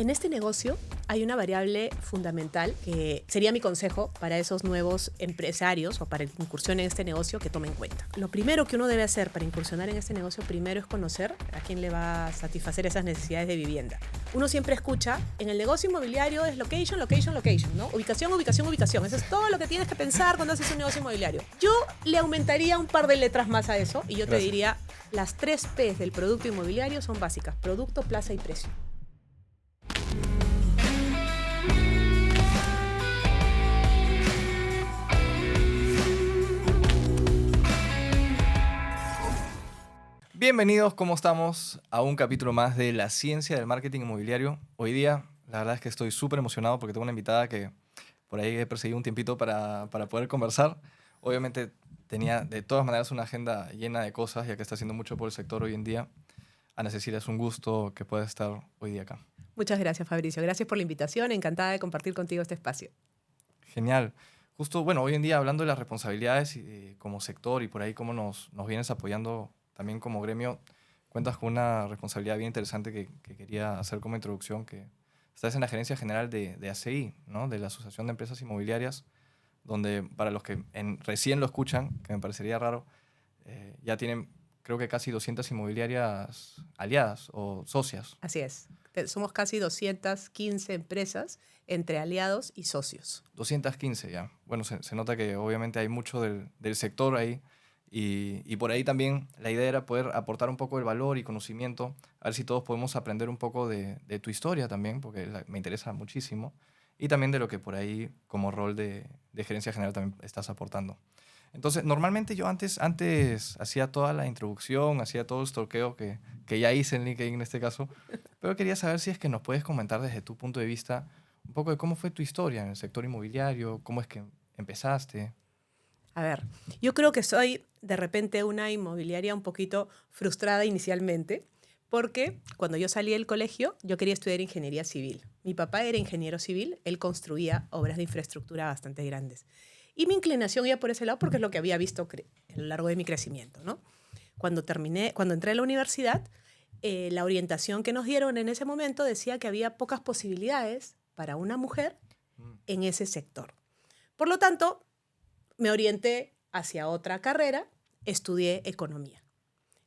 En este negocio hay una variable fundamental que sería mi consejo para esos nuevos empresarios o para el que incursionen en este negocio que tomen en cuenta. Lo primero que uno debe hacer para incursionar en este negocio primero es conocer a quién le va a satisfacer esas necesidades de vivienda. Uno siempre escucha, en el negocio inmobiliario es location, location, location, ¿no? Ubicación, ubicación, ubicación. Eso es todo lo que tienes que pensar cuando haces un negocio inmobiliario. Yo le aumentaría un par de letras más a eso y yo te diría, las 3 P's del producto inmobiliario son básicas: producto, plaza y precio. Bienvenidos, ¿cómo estamos? A un capítulo más de La Ciencia del Marketing Inmobiliario. Hoy día, la verdad es que estoy súper emocionado porque tengo una invitada que por ahí he perseguido un tiempito para poder conversar. Obviamente tenía de todas maneras una agenda llena de cosas, ya que está haciendo mucho por el sector hoy en día. Ana Cecilia, es un gusto que puedas estar hoy día acá. Muchas gracias, Fabricio. Gracias por la invitación. Encantada de compartir contigo este espacio. Genial. Justo, bueno, hoy en día hablando de las responsabilidades como sector y por ahí cómo nos vienes apoyando también como gremio, cuentas con una responsabilidad bien interesante que quería hacer como introducción, que estás en la gerencia general de ACI, ¿no? De la Asociación de Empresas Inmobiliarias, donde para los que recién lo escuchan, que me parecería raro, ya tienen creo que casi 200 inmobiliarias aliadas o socias. Así es. Somos casi 215 empresas entre aliados y socios. 215 ya. Bueno, se nota que obviamente hay mucho del sector ahí. Y por ahí también la idea era poder aportar un poco el valor y conocimiento, a ver si todos podemos aprender un poco de tu historia también, porque me interesa muchísimo, y también de lo que por ahí como rol de gerencia general también estás aportando. Entonces, normalmente yo antes hacía toda la introducción, hacía todo el stalkeo que ya hice en LinkedIn en este caso, pero quería saber si es que nos puedes comentar desde tu punto de vista un poco de cómo fue tu historia en el sector inmobiliario, cómo es que empezaste. A ver, yo creo que soy de repente una inmobiliaria un poquito frustrada inicialmente, porque cuando yo salí del colegio yo quería estudiar ingeniería civil. Mi papá era ingeniero civil, él construía obras de infraestructura bastante grandes. Y mi inclinación iba por ese lado porque es lo que había visto a lo largo de mi crecimiento, ¿no? Cuando entré a la universidad, la orientación que nos dieron en ese momento decía que había pocas posibilidades para una mujer en ese sector. Por lo tanto, me orienté hacia otra carrera, estudié economía.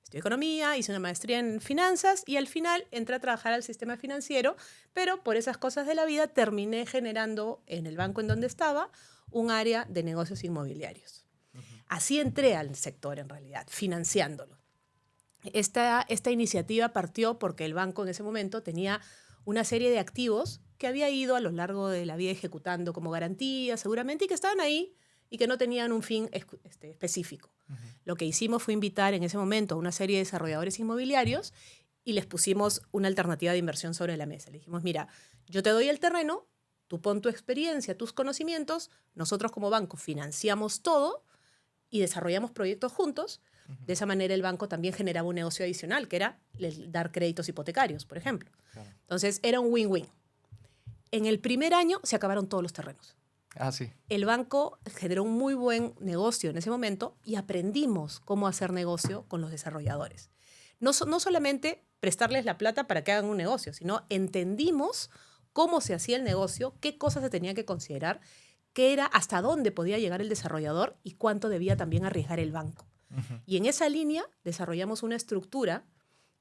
Estudié economía, hice una maestría en finanzas y al final entré a trabajar al sistema financiero, pero por esas cosas de la vida terminé generando en el banco en donde estaba un área de negocios inmobiliarios. Así entré al sector en realidad, financiándolo. Esta iniciativa partió porque el banco en ese momento tenía una serie de activos que había ido a lo largo de la vida ejecutando como garantía seguramente y que estaban ahí y que no tenían un fin específico. Lo que hicimos fue invitar en ese momento a una serie de desarrolladores inmobiliarios y les pusimos una alternativa de inversión sobre la mesa. Le dijimos, mira, yo te doy el terreno, tú pon tu experiencia, tus conocimientos, nosotros como banco financiamos todo y desarrollamos proyectos juntos. De esa manera el banco también generaba un negocio adicional, que era dar créditos hipotecarios, por ejemplo. Claro. Entonces era un win-win. En el primer año se acabaron todos los terrenos. Ah, sí. El banco generó un muy buen negocio en ese momento y aprendimos cómo hacer negocio con los desarrolladores. No solamente prestarles la plata para que hagan un negocio, sino entendimos cómo se hacía el negocio, qué cosas se tenía que considerar, qué era, hasta dónde podía llegar el desarrollador y cuánto debía también arriesgar el banco. Y en esa línea desarrollamos una estructura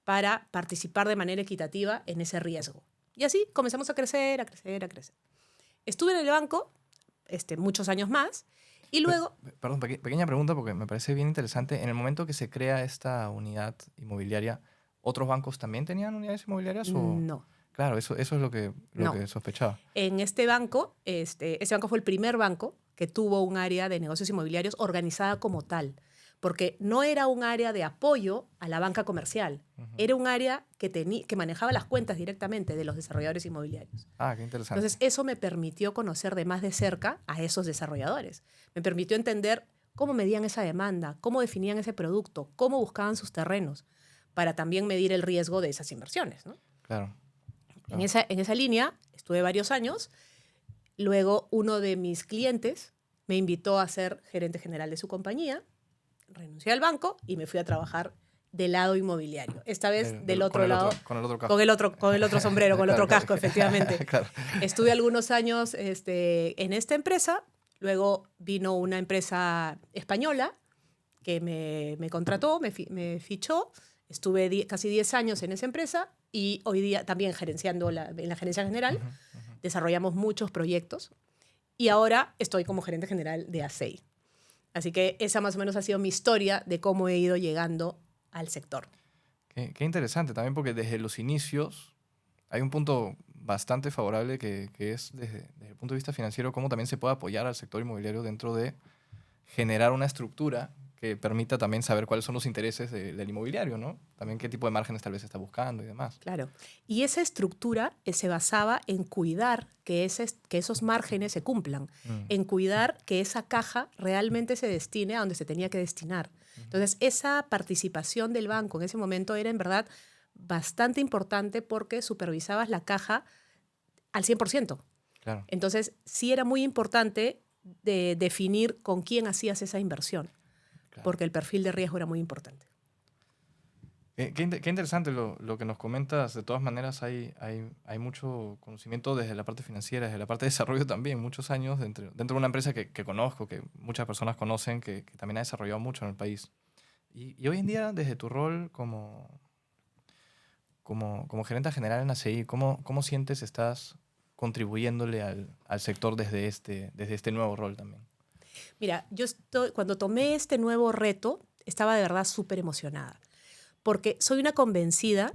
para participar de manera equitativa en ese riesgo. Y así comenzamos a crecer, a crecer, a crecer. Estuve en el banco muchos años más y luego... Perdón, pequeña pregunta porque me parece bien interesante. En el momento que se crea esta unidad inmobiliaria, ¿otros bancos también tenían unidades inmobiliarias? O... No. Claro, eso es lo que sospechaba. En este banco, este banco fue el primer banco que tuvo un área de negocios inmobiliarios organizada como tal, porque no era un área de apoyo a la banca comercial, era un área que manejaba las cuentas directamente de los desarrolladores inmobiliarios. Ah, qué interesante. Entonces, eso me permitió conocer de más de cerca a esos desarrolladores. Me permitió entender cómo medían esa demanda, cómo definían ese producto, cómo buscaban sus terrenos, para también medir el riesgo de esas inversiones, ¿no? Claro. En esa línea estuve varios años. Luego, uno de mis clientes me invitó a ser gerente general de su compañía. Renuncié al banco y me fui a trabajar del lado inmobiliario. Esta vez del otro lado, con el otro casco. con el otro sombrero, con el Claro, otro casco, efectivamente. Claro. Estuve algunos años en esta empresa, luego vino una empresa española que me contrató, me fichó, estuve casi 10 años en esa empresa y hoy día también gerenciando en la gerencia general, desarrollamos muchos proyectos y ahora estoy como gerente general de ASEI. Así que esa más o menos ha sido mi historia de cómo he ido llegando al sector. Qué interesante también, porque desde los inicios hay un punto bastante favorable que es desde el punto de vista financiero, cómo también se puede apoyar al sector inmobiliario dentro de generar una estructura que permita también saber cuáles son los intereses del inmobiliario, ¿no? También qué tipo de márgenes tal vez está buscando y demás. Claro. Y esa estructura se basaba en cuidar que esos márgenes se cumplan, en cuidar que esa caja realmente se destine a donde se tenía que destinar. Entonces, esa participación del banco en ese momento era en verdad bastante importante porque supervisabas la caja al 100%. Claro. Entonces, sí era muy importante de definir con quién hacías esa inversión, Claro. porque el perfil de riesgo era muy importante. Qué interesante lo que nos comentas. De todas maneras, hay mucho conocimiento desde la parte financiera, desde la parte de desarrollo también. Muchos años dentro de una empresa que conozco, que muchas personas conocen, que también ha desarrollado mucho en el país. Y hoy en día, desde tu rol como gerente general en ACI, ¿cómo sientes estás contribuyéndole al sector desde este nuevo rol también? Mira, cuando tomé este nuevo reto, estaba de verdad súper emocionada, porque soy una convencida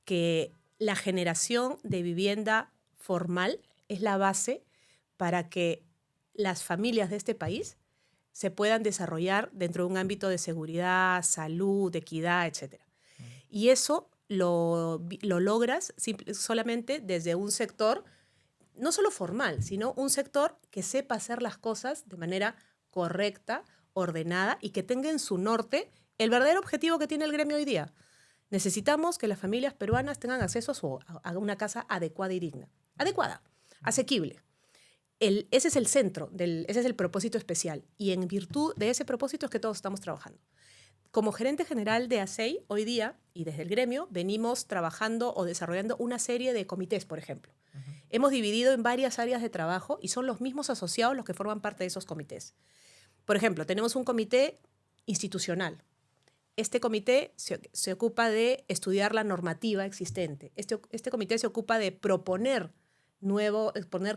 que la generación de vivienda formal es la base para que las familias de este país se puedan desarrollar dentro de un ámbito de seguridad, salud, equidad, etc. Y eso lo logras solamente desde un sector, no solo formal, sino un sector que sepa hacer las cosas de manera correcta, ordenada y que tenga en su norte el verdadero objetivo que tiene el gremio hoy día. Necesitamos que las familias peruanas tengan acceso a una casa adecuada y digna. Adecuada, asequible. Ese es el centro, ese es el propósito especial. Y en virtud de ese propósito es que todos estamos trabajando. Como gerente general de ASEI, hoy día, y desde el gremio, venimos trabajando o desarrollando una serie de comités, por ejemplo. Hemos dividido en varias áreas de trabajo y son los mismos asociados los que forman parte de esos comités. Por ejemplo, tenemos un comité institucional. Este comité se ocupa de estudiar la normativa existente. Este comité se ocupa de proponer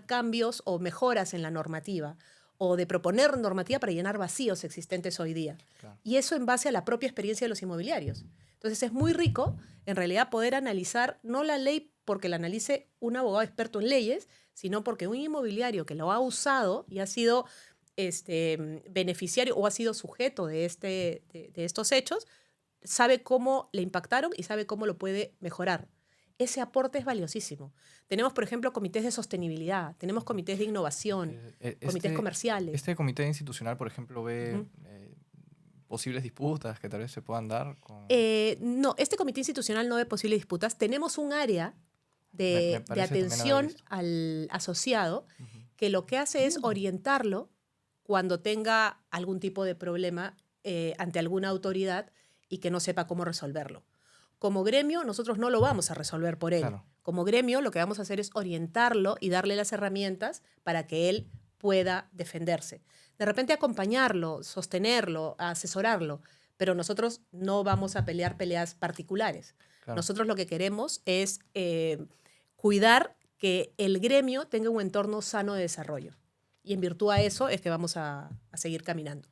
cambios o mejoras en la normativa o de proponer normativa para llenar vacíos existentes hoy día. Claro. Y eso en base a la propia experiencia de los inmobiliarios. Entonces es muy rico, en realidad, poder analizar no la ley porque la analice un abogado experto en leyes, sino porque un inmobiliario que lo ha usado y ha sido beneficiario o ha sido sujeto de estos hechos, sabe cómo le impactaron y sabe cómo lo puede mejorar. Ese aporte es valiosísimo. Tenemos, por ejemplo, comités de sostenibilidad, tenemos comités de innovación, comités comerciales. ¿Este comité institucional, por ejemplo, ve posibles disputas que tal vez se puedan dar? No, este comité institucional no ve posibles disputas. Tenemos un área de atención al asociado que lo que hace es orientarlo cuando tenga algún tipo de problema ante alguna autoridad y que no sepa cómo resolverlo. Como gremio, nosotros no lo vamos a resolver por él. Claro. Como gremio, lo que vamos a hacer es orientarlo y darle las herramientas para que él pueda defenderse. De repente acompañarlo, sostenerlo, asesorarlo, pero nosotros no vamos a pelear peleas particulares. Claro. Nosotros lo que queremos es cuidar que el gremio tenga un entorno sano de desarrollo. Y en virtud a eso es que vamos a seguir caminando.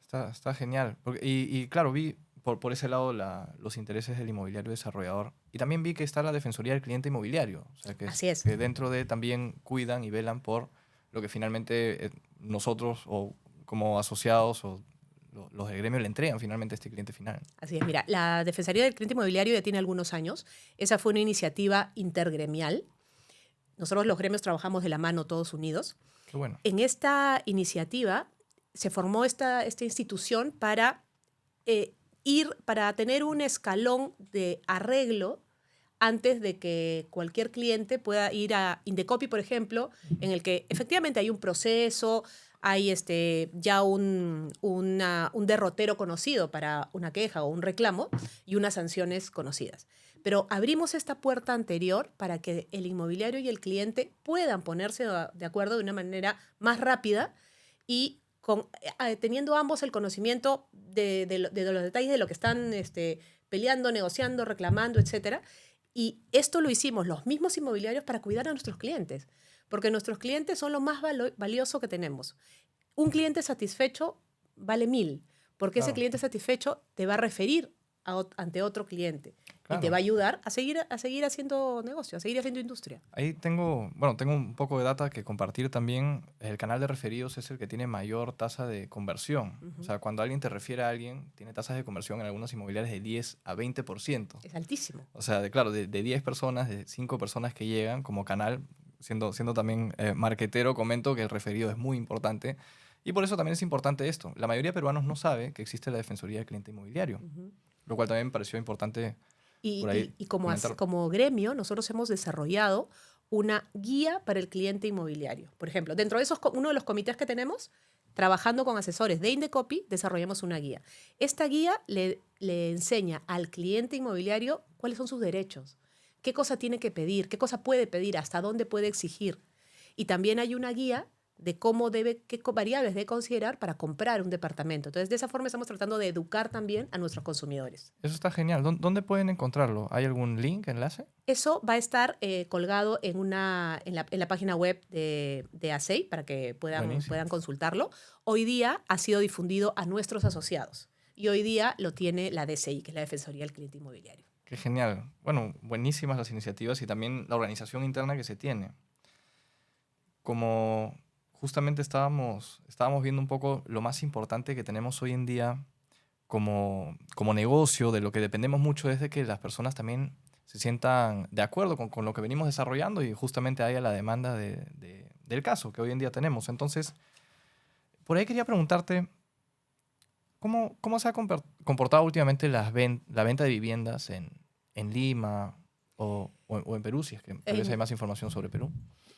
Está genial. Y claro, vi por ese lado los intereses del inmobiliario desarrollador. Y también vi que está la Defensoría del Cliente Inmobiliario. O sea, Así es. Que dentro de también cuidan y velan por lo que finalmente nosotros o como asociados o los del gremio le entregan finalmente a este cliente final. Así es. Mira, la Defensoría del Cliente Inmobiliario ya tiene algunos años. Esa fue una iniciativa intergremial. Nosotros los gremios trabajamos de la mano todos unidos. Qué bueno. En esta iniciativa se formó esta institución para para tener un escalón de arreglo antes de que cualquier cliente pueda ir a Indecopi, por ejemplo, en el que efectivamente hay un proceso, hay ya un derrotero conocido para una queja o un reclamo y unas sanciones conocidas. Pero abrimos esta puerta anterior para que el inmobiliario y el cliente puedan ponerse de acuerdo de una manera más rápida y teniendo ambos el conocimiento de los detalles de lo que están peleando, negociando, reclamando, etcétera. Y esto lo hicimos los mismos inmobiliarios para cuidar a nuestros clientes, porque nuestros clientes son lo más valioso que tenemos. Un cliente satisfecho vale 1000, porque ese Claro, cliente satisfecho te va a referir ante otro cliente y te claro. va a ayudar a seguir haciendo negocio, a seguir haciendo industria. Ahí tengo, bueno, tengo un poco de data que compartir también. El canal de referidos es el que tiene mayor tasa de conversión. O sea, cuando alguien te refiere a alguien, tiene tasas de conversión en algunas inmobiliarias de 10 a 20%. Es altísimo. O sea, claro, de 10 personas, de 5 personas que llegan como canal, siendo también marketero, comento que el referido es muy importante. Y por eso también es importante esto. La mayoría de peruanos no sabe que existe la Defensoría del Cliente Inmobiliario, lo cual también me pareció importante por ahí Y comentar. como gremio, nosotros hemos desarrollado una guía para el cliente inmobiliario. Por ejemplo, dentro de uno de los comités que tenemos, trabajando con asesores de Indecopy, desarrollamos una guía. Esta guía le enseña al cliente inmobiliario cuáles son sus derechos, qué cosa tiene que pedir, qué cosa puede pedir, hasta dónde puede exigir. Y también hay una guía de qué variables debe considerar para comprar un departamento. Entonces, de esa forma estamos tratando de educar también a nuestros consumidores. Eso está genial. ¿Dónde pueden encontrarlo? ¿Hay algún link, enlace? Eso va a estar colgado en la página web de ASEI para que Buenísimo. puedan consultarlo. Hoy día ha sido difundido a nuestros asociados y hoy día lo tiene la DCI, que es la Defensoría del Cliente Inmobiliario. Qué genial. Bueno, buenísimas las iniciativas y también la organización interna que se tiene. Como justamente estábamos viendo un poco lo más importante que tenemos hoy en día como negocio, de lo que dependemos mucho es de que las personas también se sientan de acuerdo con lo que venimos desarrollando y justamente haya la demanda del caso que hoy en día tenemos. Entonces, por ahí quería preguntarte, ¿cómo se ha comportado últimamente la venta de viviendas en Lima o en Perú, si es que tal vez hay más información sobre Perú?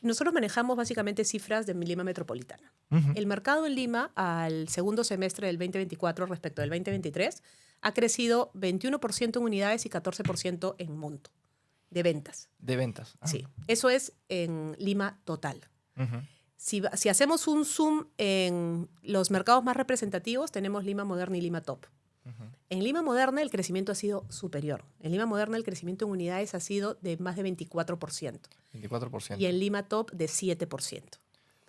Nosotros manejamos básicamente cifras de Lima metropolitana. Ujú. El mercado en Lima al segundo semestre del 2024 respecto del 2023 ha crecido 21% en unidades y 14% en monto de ventas. De ventas. Ah. Sí, eso es en Lima total. Ujú. Si hacemos un zoom en los mercados más representativos, tenemos Lima Moderna y Lima Top. Ujú. En Lima Moderna el crecimiento ha sido superior. En Lima Moderna el crecimiento en unidades ha sido de más de 24%. 24%. Y en Lima Top de 7%.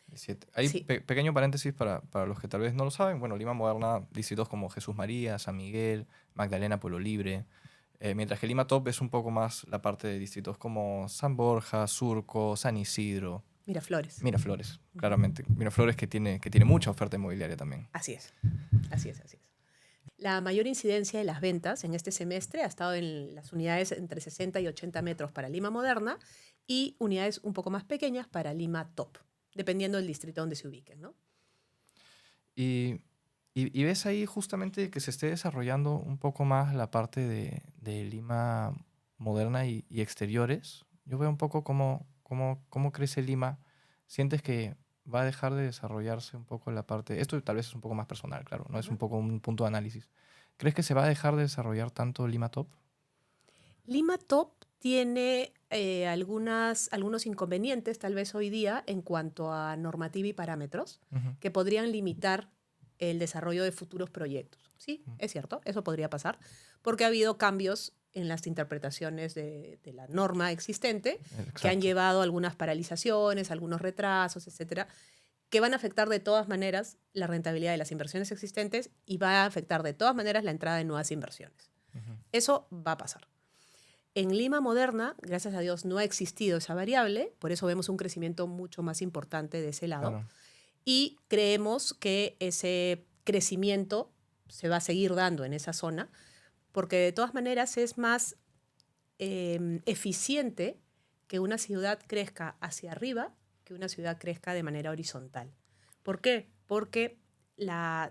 17. Hay Sí. pequeño paréntesis para los que tal vez no lo saben. Bueno, Lima Moderna, distritos como Jesús María, San Miguel, Magdalena, Pueblo Libre. Mientras que Lima Top es un poco más la parte de distritos como San Borja, Surco, San Isidro, Miraflores. Miraflores, claramente. Miraflores que tiene mucha oferta inmobiliaria también. Así es. Así es. La mayor incidencia de las ventas en este semestre ha estado en las unidades entre 60 y 80 metros para Lima Moderna y unidades un poco más pequeñas para Lima Top, dependiendo del distrito donde se ubiquen, ¿no? Y ves ahí justamente que se esté desarrollando un poco más la parte de Lima Moderna y exteriores. Yo veo un poco cómo crece Lima. ¿Sientes que va a dejar de desarrollarse un poco la parte? Esto tal vez es un poco más personal, claro, no es un poco un punto de análisis. ¿Crees que se va a dejar de desarrollar tanto Lima Top? Lima Top tiene algunos inconvenientes, tal vez hoy día, en cuanto a normativa y parámetros, Ujú. que podrían limitar el desarrollo de futuros proyectos. Sí, es cierto, eso podría pasar, porque ha habido cambios en las interpretaciones de la norma existente que han Exacto. llevado a algunas paralizaciones, algunos retrasos, etcétera, que van a afectar de todas maneras la rentabilidad de las inversiones existentes y va a afectar de todas maneras la entrada de nuevas inversiones. Ujú. Eso va a pasar. En Lima Moderna, gracias a Dios, no ha existido esa variable, por eso vemos un crecimiento mucho más importante de ese lado. Claro. Y creemos que ese crecimiento se va a seguir dando en esa zona, porque de todas maneras es más eficiente que una ciudad crezca hacia arriba que una ciudad crezca de manera horizontal. ¿Por qué? Porque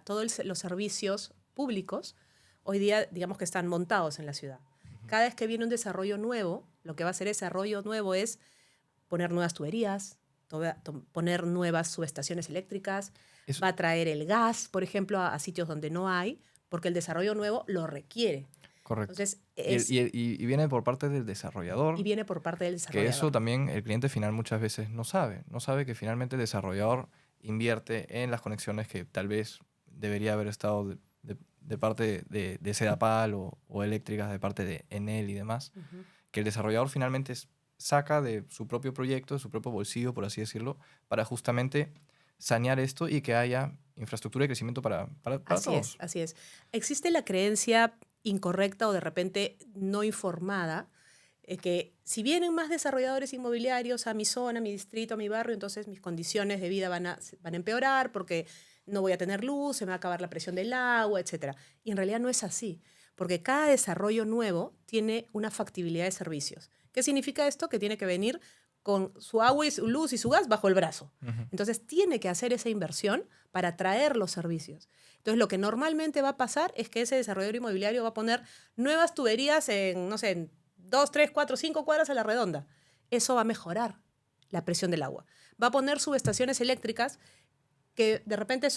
todos los servicios públicos hoy día, digamos que están montados en la ciudad. Cada vez que viene un desarrollo nuevo, lo que va a hacer ese desarrollo nuevo es poner nuevas tuberías, poner nuevas subestaciones eléctricas, Eso, va a traer el gas, por ejemplo, a sitios donde no hay, porque el desarrollo nuevo lo requiere. correcto. Entonces, Y viene por parte del y desarrollador, viene por parte del que eso desarrollador. también el cliente final muchas veces no sabe. No sabe que finalmente el desarrollador invierte en las conexiones que tal vez debería haber estado de parte de Sedapal o eléctricas de parte de Enel y demás. Ujú. Que el desarrollador finalmente saca de su propio proyecto, de su propio bolsillo, por así decirlo, para justamente sanear esto y que haya infraestructura y crecimiento para Así es, todos. así es. Existe la creencia incorrecta o de repente no informada, que si vienen más desarrolladores inmobiliarios a mi zona, a mi distrito, a mi barrio, entonces mis condiciones de vida van a empeorar porque no voy a tener luz, se me va a acabar la presión del agua, etcétera. Y en realidad no es así, porque cada desarrollo nuevo tiene una factibilidad de servicios. ¿Qué significa esto? Que tiene que venir con su agua y su luz y su gas bajo el brazo. Ujú. Entonces tiene que hacer esa inversión para traer los servicios. Entonces lo que normalmente va a pasar es que ese desarrollador inmobiliario va a poner nuevas tuberías en, no sé, en 2, 3, 4, 5 cuadras a la redonda. Eso va a mejorar la presión del agua. Va a poner subestaciones eléctricas que de repente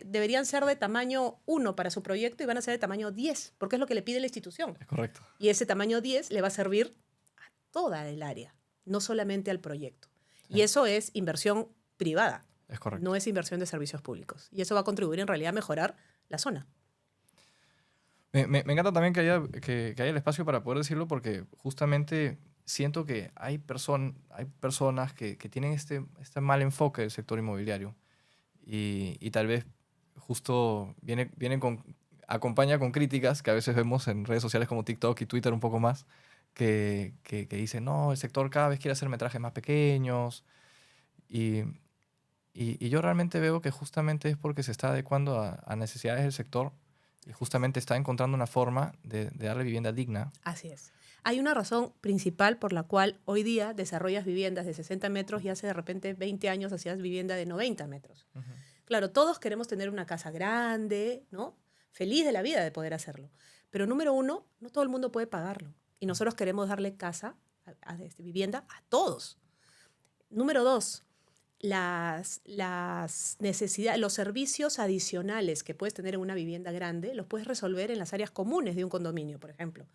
deberían ser de tamaño 1 para su proyecto y van a ser de tamaño 10, porque es lo que le pide la institución. Es correcto. Y ese tamaño 10 le va a servir a toda el área, no solamente al proyecto. Sí, Y eso es inversión privada, es correcto. no es inversión de servicios públicos. Y eso va a contribuir en realidad a mejorar la zona. Me encanta también que haya el espacio para poder decirlo porque justamente siento que hay personas que tienen este mal enfoque del sector inmobiliario y tal vez justo acompaña con críticas que a veces vemos en redes sociales como TikTok y Twitter un poco más, que dicen, no, el sector cada vez quiere hacer metrajes más pequeños y, y yo realmente veo que justamente es porque se está adecuando a necesidades del sector y Así es. justamente está encontrando una forma de darle vivienda digna. Así es. Hay una razón principal por la cual hoy día desarrollas viviendas de 60 metros y hace de repente 20 años hacías vivienda de 90 metros. Ujú. Claro, todos queremos tener una casa grande, ¿no? Feliz de la vida de poder hacerlo. Pero número uno, no todo el mundo puede pagarlo. Y nosotros queremos darle casa, vivienda a todos. Número dos, las necesidades, los servicios adicionales que puedes tener en una vivienda grande, los puedes resolver en las áreas comunes de un condominio, por ejemplo.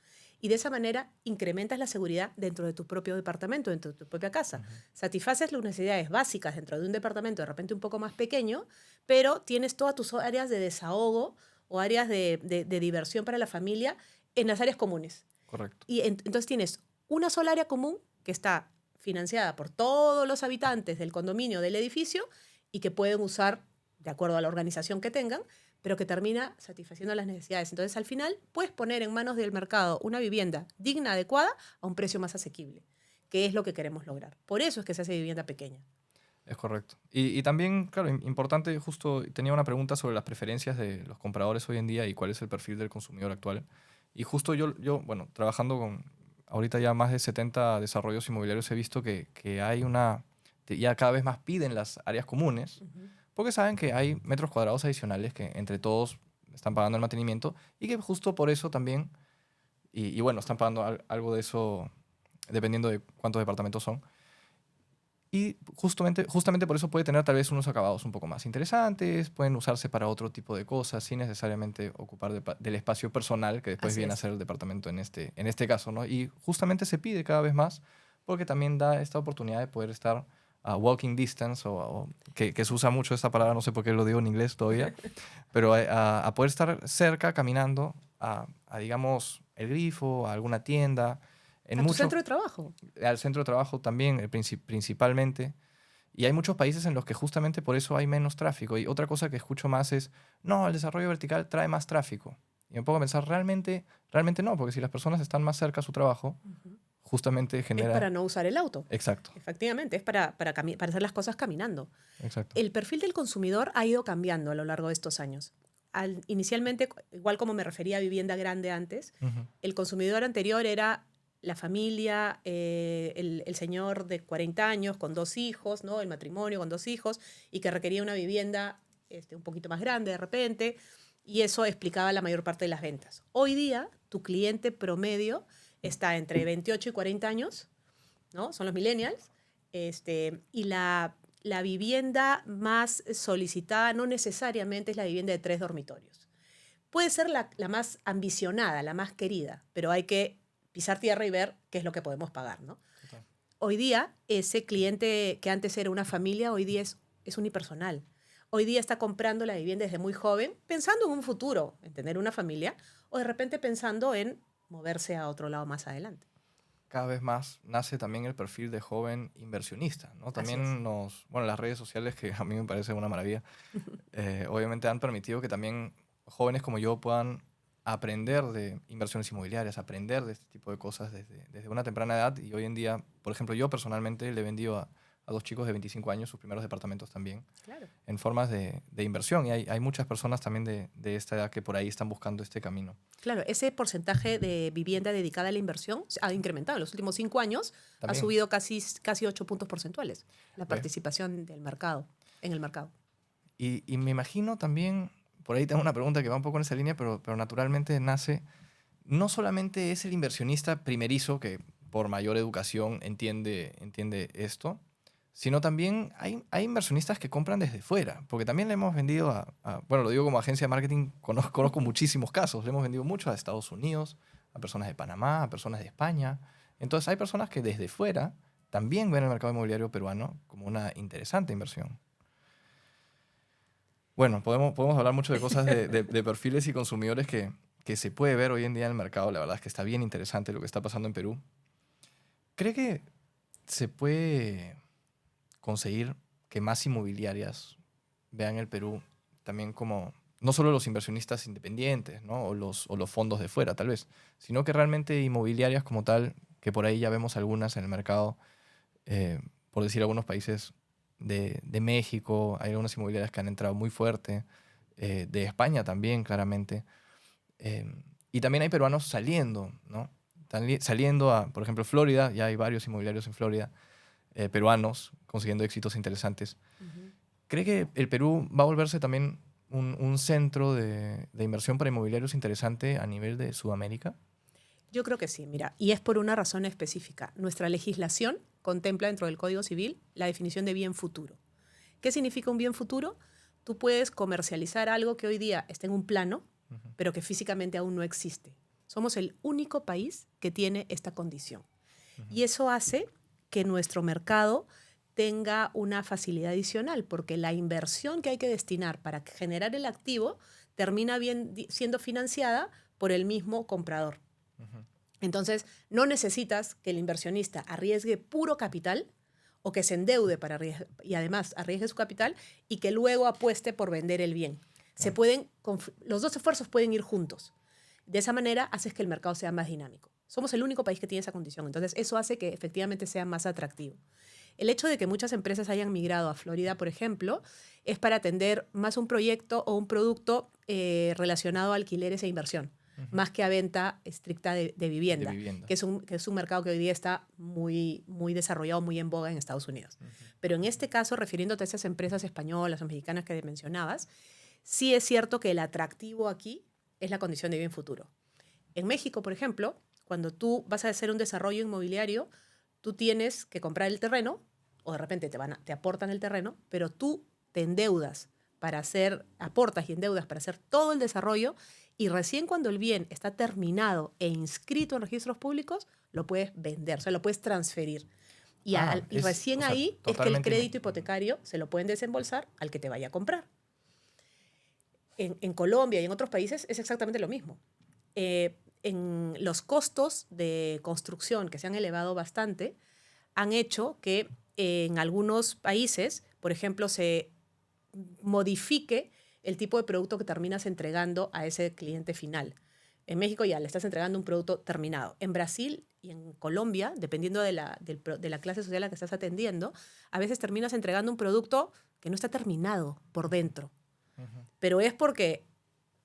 Y de esa manera incrementas la seguridad dentro de tu propio departamento, dentro de tu propia casa. Ujú. Satisfaces las necesidades básicas dentro de un departamento de repente un poco más pequeño, pero tienes todas tus áreas de desahogo o áreas de diversión para la familia en las áreas comunes. Correcto. Y entonces tienes una sola área común que está financiada por todos los habitantes del condominio, del edificio, y que pueden usar de acuerdo a la organización que tengan, pero que termina satisfaciendo las necesidades. Entonces, al final, puedes poner en manos del mercado una vivienda digna, adecuada, a un precio más asequible, que es lo que queremos lograr. Por eso es que se hace vivienda pequeña. Es correcto. Y también, claro, importante, justo tenía una pregunta sobre las preferencias de los compradores hoy en día y cuál es el perfil del consumidor actual. Y justo bueno, trabajando con ahorita ya más de 70 desarrollos inmobiliarios, he visto que hay ya cada vez más piden las áreas comunes, Ujú. porque saben que hay metros cuadrados adicionales que entre todos están pagando el mantenimiento y que justo por eso también, y bueno, están pagando algo de eso dependiendo de cuántos departamentos son. Y justamente por eso puede tener tal vez unos acabados un poco más interesantes, pueden usarse para otro tipo de cosas sin necesariamente ocupar del espacio personal que después Así viene a es. ser el departamento en este caso, ¿no? Y justamente se pide cada vez más porque también da esta oportunidad de poder estar a walking distance, que se usa mucho esta palabra, no sé por qué lo digo en inglés todavía, pero a poder estar cerca caminando digamos, el grifo, a alguna tienda, en A tu mucho centro de trabajo. al centro de trabajo también, principalmente. Y hay muchos países en los que justamente por eso hay menos tráfico. Y otra cosa que escucho más es, no, el desarrollo vertical trae más tráfico. Y me pongo a pensar, realmente no, porque si las personas están más cerca a su trabajo, Ujú. justamente Es para genera... no usar el auto. Exacto, Efectivamente, es para hacer las cosas caminando. exacto. El perfil del consumidor ha ido cambiando a lo largo de estos años. Inicialmente, igual como me refería a vivienda grande antes, Ujú. el consumidor anterior era la familia, el señor de 40 años con 2 hijos, ¿no? El matrimonio con 2 hijos, y que requería una vivienda un poquito más grande de repente, y eso explicaba la mayor parte de las ventas. Hoy día, tu cliente promedio está entre 28 y 40 años, ¿no? Son los millennials, y la vivienda más solicitada no necesariamente es la vivienda de 3 dormitorios. Puede ser la más ambicionada, la más querida, pero hay que pisar tierra y ver qué es lo que podemos pagar, ¿no? Total. Hoy día, ese cliente que antes era una familia, hoy día es unipersonal. Hoy día está comprando la vivienda desde muy joven, pensando en un futuro, en tener una familia, o de repente pensando en moverse a otro lado más adelante. Cada vez más nace también el perfil de joven inversionista, ¿no? Así es. También bueno, las redes sociales, que a mí me parece una maravilla, obviamente han permitido que también jóvenes como yo puedan aprender de inversiones inmobiliarias, aprender de este tipo de cosas desde una temprana edad. Y hoy en día, por ejemplo, yo personalmente le he vendido a 2 chicos de 25 años sus primeros departamentos también, Claro. en formas de inversión. Y hay muchas personas también de esta edad que por ahí están buscando este camino. Claro, ese porcentaje de vivienda dedicada a la inversión ha incrementado. En los últimos 5 años ha También, subido casi 8 puntos porcentuales la ¿ves? participación del mercado, en el mercado. Y me imagino también, por ahí tengo una pregunta que va un poco en esa línea, pero naturalmente nace, no solamente es el inversionista primerizo que por mayor educación entiende esto, sino también hay inversionistas que compran desde fuera, porque también le hemos vendido bueno, lo digo como agencia de marketing, conozco muchísimos casos, le hemos vendido mucho a Estados Unidos, a personas de Panamá, a personas de España. Entonces hay personas que desde fuera también ven el mercado inmobiliario peruano como una interesante inversión. Bueno, podemos hablar mucho de cosas de perfiles y consumidores que se puede ver hoy en día en el mercado. La verdad es que está bien interesante lo que está pasando en Perú. ¿Cree que se puede conseguir que más inmobiliarias vean el Perú también como, no solo los inversionistas independientes, ¿no? o los fondos de fuera, tal vez, sino que realmente inmobiliarias como tal, que por ahí ya vemos algunas en el mercado, por decir algunos países de México, hay algunas inmobiliarias que han entrado muy fuerte, de España también, claramente. eh, y también hay peruanos saliendo, ¿no? Saliendo a, por ejemplo, Florida, ya hay varios inmobiliarios en Florida, peruanos consiguiendo éxitos interesantes. Ujú. ¿Cree que el Perú va a volverse también un centro de inversión para inmobiliarios interesante a nivel de Sudamérica? Yo creo que sí, mira, y es por una razón específica. Nuestra legislación contempla dentro del Código Civil la definición de bien futuro. ¿Qué significa un bien futuro? Tú puedes comercializar algo que hoy día está en un plano, Ujú, pero que físicamente aún no existe. Somos el único país que tiene esta condición. ujú. Y eso hace que nuestro mercado tenga una facilidad adicional, porque la inversión que hay que destinar para generar el activo termina siendo financiada por el mismo comprador. Ujú. Entonces, no necesitas que el inversionista arriesgue puro capital o que se endeude y además arriesgue su capital y que luego apueste por vender el bien. Claro. Los dos esfuerzos pueden ir juntos. De esa manera haces que el mercado sea más dinámico. Somos el único país que tiene esa condición. Entonces, eso hace que efectivamente sea más atractivo. El hecho de que muchas empresas hayan migrado a Florida, por ejemplo, es para atender más un proyecto o un producto relacionado a alquileres e inversión, Ujú. más que a venta estricta de De vivienda, vivienda. que es un mercado que hoy día está muy, muy desarrollado, muy en boga en Estados Unidos. Ujú. Pero en este caso, refiriéndote a esas empresas españolas o mexicanas que mencionabas, sí es cierto que el atractivo aquí es la condición de bien futuro. En México, por ejemplo, cuando tú vas a hacer un desarrollo inmobiliario, tú tienes que comprar el terreno o de repente te aportan el terreno, pero tú te endeudas aportas y endeudas para hacer todo el desarrollo y recién cuando el bien está terminado e inscrito en registros públicos, lo puedes vender, o sea, lo puedes transferir. Y O recién sea, ahí es que el totalmente. crédito hipotecario se lo pueden desembolsar al que te vaya a comprar. En Colombia y en otros países es exactamente lo mismo. En los costos de construcción que se han elevado bastante, han hecho que en algunos países, por ejemplo, se modifique el tipo de producto que terminas entregando a ese cliente final. En México ya le estás entregando un producto terminado. En Brasil y en Colombia, dependiendo de la clase social a la que estás atendiendo, a veces terminas entregando un producto que no está terminado por dentro. Ujú. Pero es porque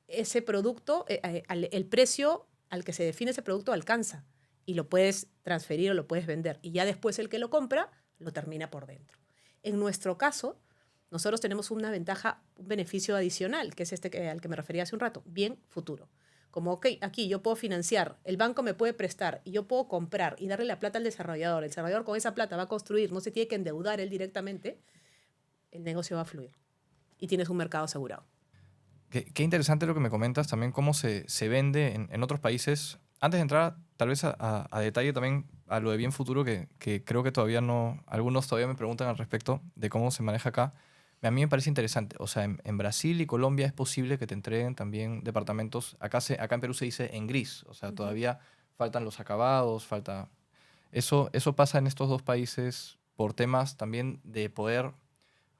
ese producto, el precio al que se define ese producto alcanza y lo puedes transferir o lo puedes vender. Y ya después el que lo compra lo termina por dentro. En nuestro caso, nosotros tenemos una ventaja, un beneficio adicional, que es al que me refería hace un rato, bien futuro. Como, ok, aquí yo puedo financiar, el banco me puede prestar y yo puedo comprar y darle la plata al desarrollador. El desarrollador con esa plata va a construir, no se tiene que endeudar él directamente, el negocio va a fluir y tienes un mercado asegurado. Qué interesante lo que me comentas también, cómo se vende en otros países. Antes de entrar, tal vez a detalle también a lo de Bien Futuro, que creo que todavía no, algunos todavía me preguntan al respecto de cómo se maneja acá. A mí me parece interesante. O sea, en Brasil y Colombia es posible que te entreguen también departamentos. Acá en Perú se dice en gris. O sea, todavía faltan los acabados, falta... Eso pasa en estos dos países por temas también de poder,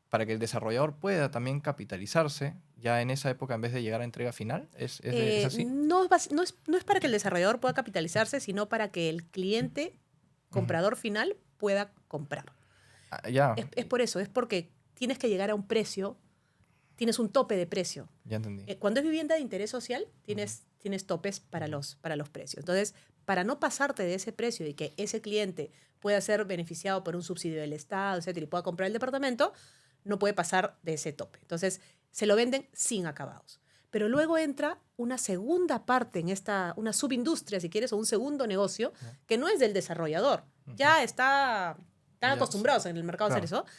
para que el desarrollador pueda también capitalizarse ya en esa época en vez de llegar a entrega final. ¿Es así? No es para que el desarrollador pueda capitalizarse, sino para que el cliente Ujú. comprador final pueda comprar. Ah, ya, Es por eso, es porque tienes que llegar a un precio, tienes un tope de precio. ya entendí. Cuando es vivienda de interés social, Ujú, tienes topes para ujú, los precios. Entonces, para no pasarte de ese precio y que ese cliente pueda ser beneficiado por un subsidio del Estado, etcétera, y pueda comprar el departamento, no puede pasar de ese tope. Entonces, se lo venden sin acabados. Pero luego entra una segunda parte en una subindustria, si quieres, o un segundo negocio, ya, que no es del desarrollador. ujú. Ya están Ya, acostumbrados en el mercado a hacer claro, eso,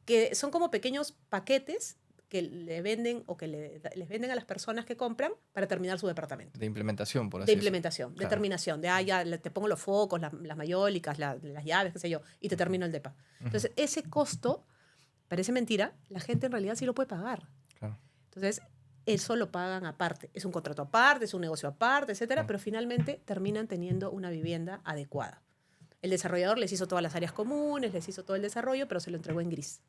que son como pequeños paquetes que le venden o que les venden a las personas que compran para terminar su departamento. de implementación, por De así decirlo. implementación, de Claro. terminación, de, ya te pongo los focos, las mayólicas, las llaves, qué sé yo, y te Ujú, termino el depa. ujú, Entonces, ese costo, parece mentira, la gente en realidad sí lo puede pagar. claro, Entonces, eso lo pagan aparte. Es un contrato aparte, es un negocio aparte, etcétera, claro. pero finalmente terminan teniendo una vivienda adecuada. El desarrollador les hizo todas las áreas comunes, les hizo todo el desarrollo, pero se lo entregó en gris.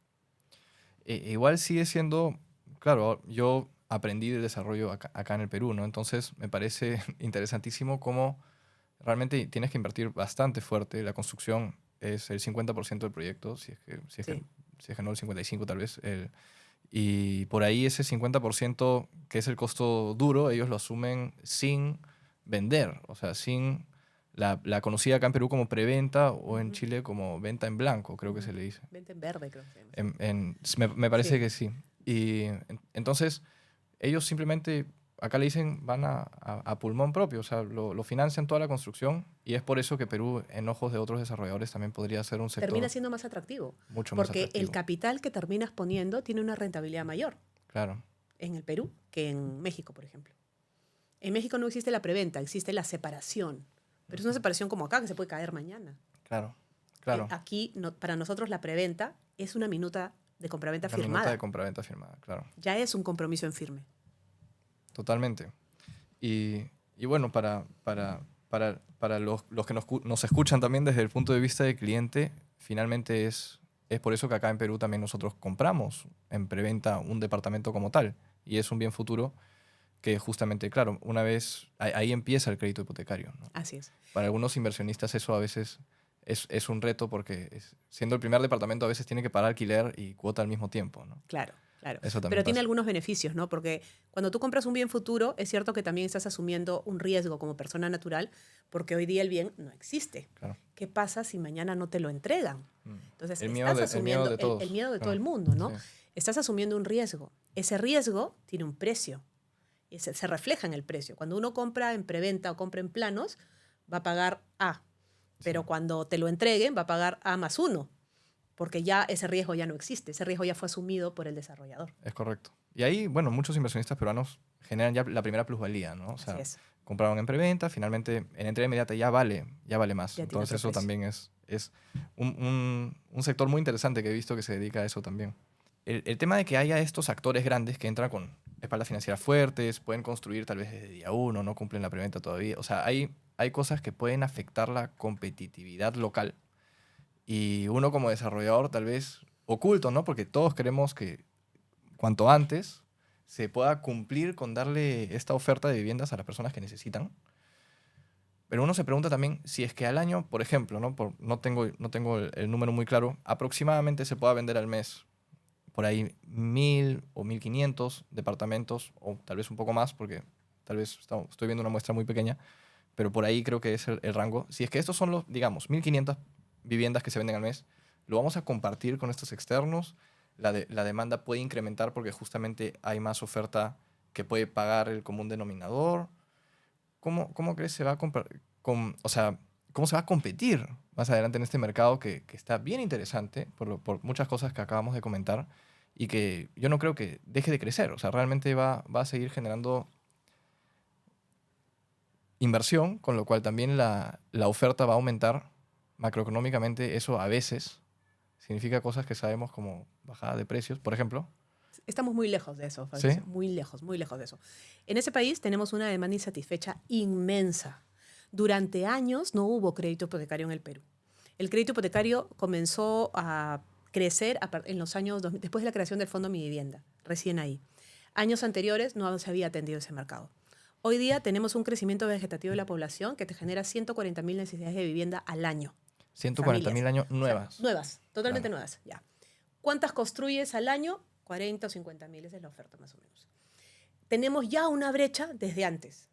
Igual sigue siendo, claro, yo aprendí de desarrollo acá en el Perú, ¿no? Entonces me parece interesantísimo cómo realmente tienes que invertir bastante fuerte. La construcción es el 50% del proyecto, Sí. si es que no el 55% tal vez. Y por ahí ese 50% que es el costo duro, ellos lo asumen sin vender, o sea, sin la conocida acá en Perú como preventa o en Ujú, Chile como venta en blanco, creo que ujú. se le dice. Vente en verde, creo que se llama, sí. Me parece Sí, que sí. Y entonces ellos simplemente, acá le dicen, van a pulmón propio, o sea, lo financian toda la construcción y es por eso que Perú, en ojos de otros desarrolladores, también podría ser un termina sector siendo más atractivo, mucho más porque el atractivo. capital que terminas poniendo tiene una rentabilidad mayor Claro, en el Perú que en México, por ejemplo. En México no existe la preventa, existe la separación, pero es una separación como acá que se puede caer mañana. claro, claro. Aquí, para nosotros, la preventa es una minuta de compraventa Una minuta de firmada. compraventa firmada, claro. Ya es un compromiso en firme. Totalmente. Y bueno, para los que nos escuchan también desde el punto de vista del cliente, finalmente es por eso que acá en Perú también nosotros compramos en preventa un departamento como tal. Y es un bien futuro que justamente, claro, una vez ahí empieza el crédito hipotecario, ¿no? Así es. Para algunos inversionistas eso a veces es un reto porque siendo el primer departamento a veces tiene que pagar alquiler y cuota al mismo tiempo, ¿no? Claro, claro. Eso también Pero tiene pasa. algunos beneficios, ¿no? Porque cuando tú compras un bien futuro, es cierto que también estás asumiendo un riesgo como persona natural, porque hoy día el bien no existe. Claro. ¿Qué pasa si mañana no te lo entregan? Mm. Entonces, El miedo estás el miedo asumiendo de el todos. miedo de todo el Claro. mundo, Sí. ¿no? Estás asumiendo un riesgo. Ese riesgo tiene un precio y se refleja en el precio. Cuando uno compra en preventa o compra en planos, va a pagar A, Sí, pero cuando te lo entreguen va a pagar A más uno, porque ya ese riesgo ya no existe, ese riesgo ya fue asumido por el desarrollador. es correcto. Y ahí, bueno, muchos inversionistas peruanos generan ya la primera plusvalía, ¿no? O Así sea, es, compraron en preventa, finalmente en entrega inmediata ya vale más. ya tiene Entonces otro eso precio. también es un sector muy interesante que he visto que se dedica a eso también. El tema de que haya estos actores grandes que entran con espaldas financieras fuertes, pueden construir tal vez desde día uno, no cumplen la preventa todavía. O sea, hay cosas que pueden afectar la competitividad local y uno como desarrollador tal vez oculto, ¿no? Porque todos queremos que cuanto antes se pueda cumplir con darle esta oferta de viviendas a las personas que necesitan. Pero uno se pregunta también si es que al año, por ejemplo, no tengo el número muy claro, aproximadamente se pueda vender al mes por ahí 1.000 o 1.500 departamentos, o tal vez un poco más, porque tal vez estoy viendo una muestra muy pequeña, pero por ahí creo que es el rango. Si es que estos son los, digamos, 1.500 viviendas que se venden al mes, lo vamos a compartir con estos externos. La demanda puede incrementar porque justamente hay más oferta que puede pagar el común denominador. ¿Cómo crees se va a o sea, cómo se va a competir más adelante en este mercado que está bien interesante por muchas cosas que acabamos de comentar? y que yo no creo que deje de crecer. O sea, realmente va a seguir generando inversión, con lo cual también la oferta va a aumentar macroeconómicamente. Eso a veces significa cosas que sabemos como bajada de precios, por ejemplo. Estamos muy lejos de eso, ¿Sí? Fabricio. Muy lejos de eso. En ese país tenemos una demanda insatisfecha inmensa. Durante años no hubo crédito hipotecario en el Perú. El crédito hipotecario comenzó a crecer en los años 2000, después de la creación del Fondo Mi Vivienda, recién ahí. Años anteriores no se había atendido ese mercado. Hoy día tenemos un crecimiento vegetativo de la población que te genera 140.000 necesidades de vivienda al año. 140.000 años nuevas. O sea, nuevas, totalmente Claro. nuevas, ya. ¿Cuántas construyes al año? 40 o 50.000, esa es la oferta más o menos. Tenemos ya una brecha desde antes.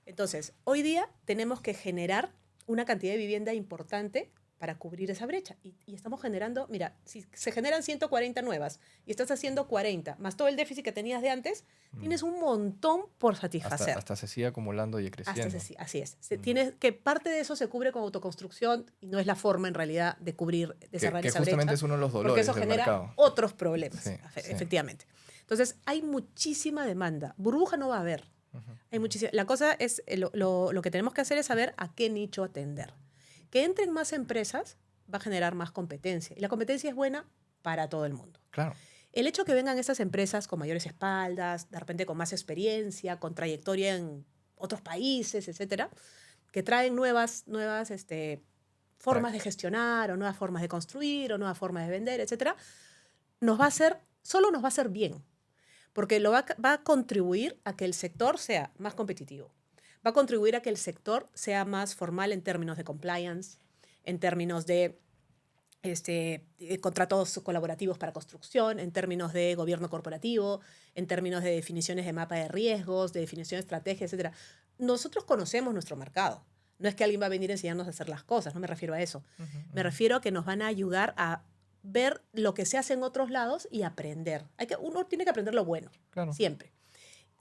Entonces, hoy día tenemos que generar una cantidad de vivienda importante para cubrir esa brecha. Y estamos generando, mira, si se generan 140 nuevas y estás haciendo 40, más todo el déficit que tenías de antes, tienes un montón por satisfacer. Hasta se sigue acumulando y creciendo. Así es. Tienes que parte de eso se cubre con autoconstrucción y no es la forma en realidad de cubrir, de cerrar que esa justamente brecha. es uno de los dolores porque eso del genera mercado. otros problemas, Sí, efectivamente. Entonces, hay muchísima demanda. Burbuja no va a haber. Hay muchísima. La cosa es, lo que tenemos que hacer es saber a qué nicho atender. Que entren más empresas va a generar más competencia. Y la competencia es buena para todo el mundo. Claro. El hecho que vengan estas empresas con mayores espaldas, de repente con más experiencia, con trayectoria en otros países, etcétera, que traen nuevas formas de gestionar, o nuevas formas de construir, o nuevas formas de vender, etcétera, solo nos va a hacer bien. Porque va a contribuir a que el sector sea más competitivo. Va a contribuir a que el sector sea más formal en términos de compliance, en términos de contratos colaborativos para construcción, en términos de gobierno corporativo, en términos de definiciones de mapa de riesgos, de definición de estrategia, etc. Nosotros conocemos nuestro mercado. No es que alguien va a venir a enseñarnos a hacer las cosas, no me refiero a eso. Me refiero a que nos van a ayudar a ver lo que se hace en otros lados y aprender. Uno tiene que aprender lo bueno, Claro. siempre.